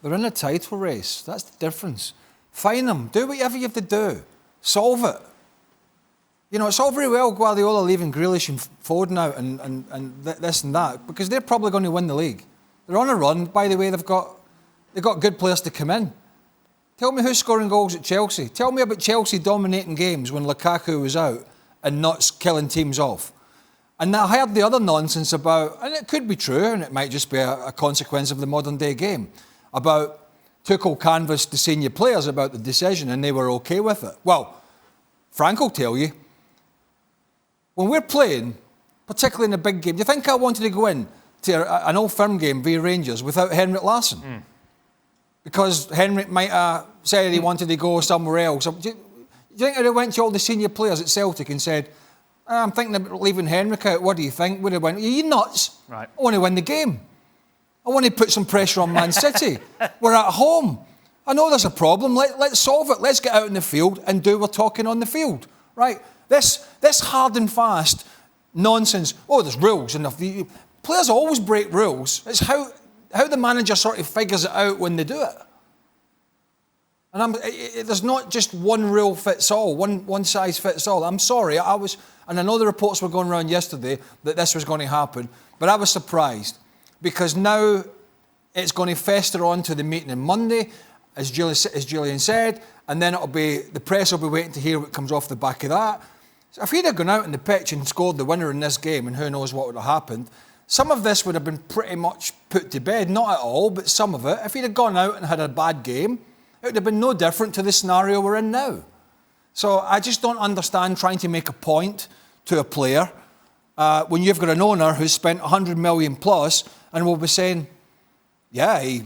They're in a title race. That's the difference. Fine them. Do whatever you have to do. Solve it. You know, it's all very well Guardiola leaving Grealish and Foden out and this and that, because they're probably going to win the league. They're on a run. By the way, they've got good players to come in. Tell me who's scoring goals at Chelsea. Tell me about Chelsea dominating games when Lukaku was out and not killing teams off. And I heard the other nonsense about, and it could be true, and it might just be a consequence of the modern day game, about Tuchel canvassed the senior players about the decision and they were okay with it. Well, Frank will tell you, when we're playing, particularly in a big game, do you think I wanted to go in to an Old Firm game via Rangers without Henrik Larsson? Because Henrik might have said he wanted to go somewhere else. Do you think I'd have went to all the senior players at Celtic and said, I'm thinking about leaving Henrik out, what do you think? Would have went, are you nuts? Right. I want to win the game. I want to put some pressure on Man City. We're at home. I know there's a problem. Let's solve it. Let's get out in the field and do what we're talking on the field. Right? This hard and fast nonsense. Oh, there's rules. And players always break rules. It's how the manager sort of figures it out when they do it. And there's not just one rule fits all, one size fits all. I'm sorry, and I know the reports were going around yesterday that this was going to happen, but I was surprised because now it's going to fester on to the meeting on Monday, as Julian said, and then the press will be waiting to hear what comes off the back of that. So if he'd have gone out in the pitch and scored the winner in this game, and who knows what would have happened, some of this would have been pretty much put to bed. Not at all, but some of it. If he'd have gone out and had a bad game, it would have been no different to the scenario we're in now. So I just don't understand trying to make a point to a player when you've got an owner who's spent 100 million plus and will be saying, yeah, he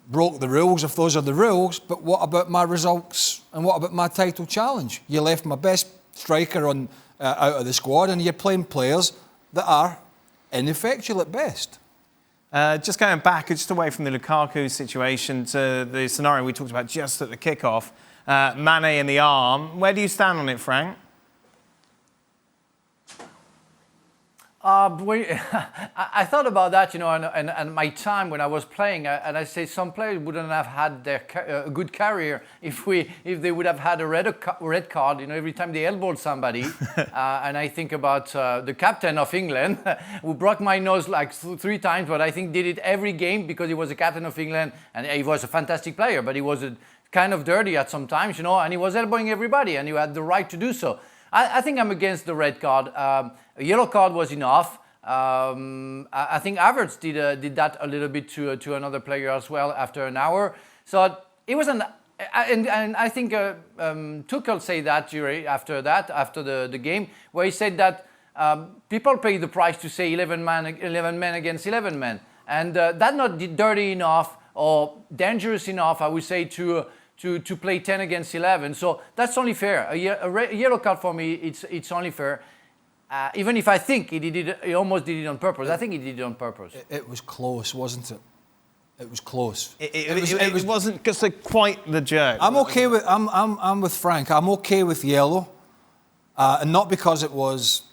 broke the rules if those are the rules, but what about my results and what about my title challenge? You left my best striker out of the squad and you're playing players that are ineffectual at best. Just going back, just away from the Lukaku situation to the scenario we talked about just at the kickoff, Mane in the arm. Where do you stand on it, Frank? I thought about that, you know, and my time when I was playing, and I say some players wouldn't have had a good career if they would have had a red card, you know, every time they elbowed somebody. And I think about the captain of England, who broke my nose like 3 times, but I think did it every game because he was the captain of England, and he was a fantastic player, but he was kind of dirty at some times, you know, and he was elbowing everybody, and he had the right to do so. I think I'm against the red card. A yellow card was enough. I think Havertz did that a little bit to another player as well after an hour. So it was and I think Tuchel said that after the game, where he said that people pay the price to say 11 men against 11 men, and that's not dirty enough or dangerous enough, I would say, to play 10 against 11. So that's only fair. A yellow card for me, it's only fair. Even if I think he almost did it on purpose. I think he did it on purpose. It was close, wasn't it? It was close. It wasn't just quite the jerk. I'm okay with I'm with Frank. I'm okay with yellow, and not because it was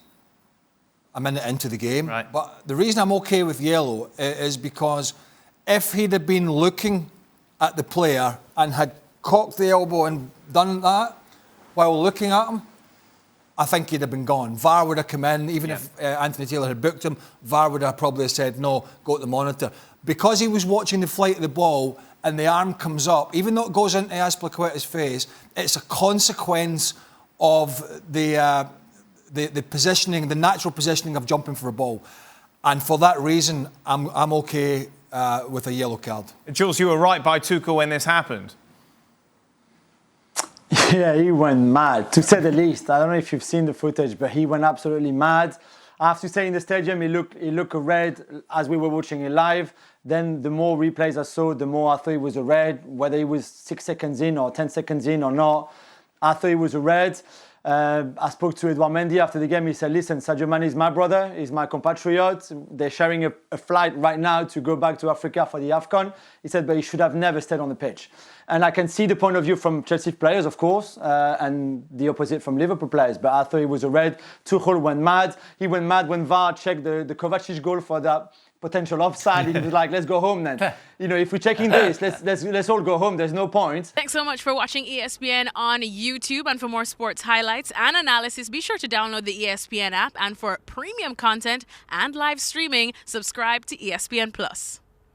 a minute into the game. Right. But the reason I'm okay with yellow is because if he'd have been looking at the player and had cocked the elbow and done that while looking at him, I think he'd have been gone. VAR would have come in, even if Anthony Taylor had booked him, VAR would have probably said, no, go to the monitor. Because he was watching the flight of the ball and the arm comes up, even though it goes into Azpilicueta's face, it's a consequence of the positioning, the natural positioning of jumping for a ball. And for that reason, I'm okay with a yellow card. Jules, you were right by Tuchel when this happened. Yeah, he went mad, to say the least. I don't know if you've seen the footage, but he went absolutely mad. I have to say, in the stadium, he looked a red as we were watching it live. Then the more replays I saw, the more I thought it was a red. Whether it was 6 seconds in or 10 seconds in or not, I thought it was a red. I spoke to Edouard Mendy after the game. He said, listen, Sadio Mane is my brother, he's my compatriot. They're sharing a flight right now to go back to Africa for the AFCON. He said, but he should have never stayed on the pitch. And I can see the point of view from Chelsea players, of course, and the opposite from Liverpool players. But I thought it was a red. Tuchel went mad. He went mad when VAR checked the Kovacic goal for that potential offside. He was like, let's go home then. If we're checking this, let's all go home. There's no point. Thanks so much for watching ESPN on YouTube. And for more sports highlights and analysis, be sure to download the ESPN app. And for premium content and live streaming, subscribe to ESPN Plus.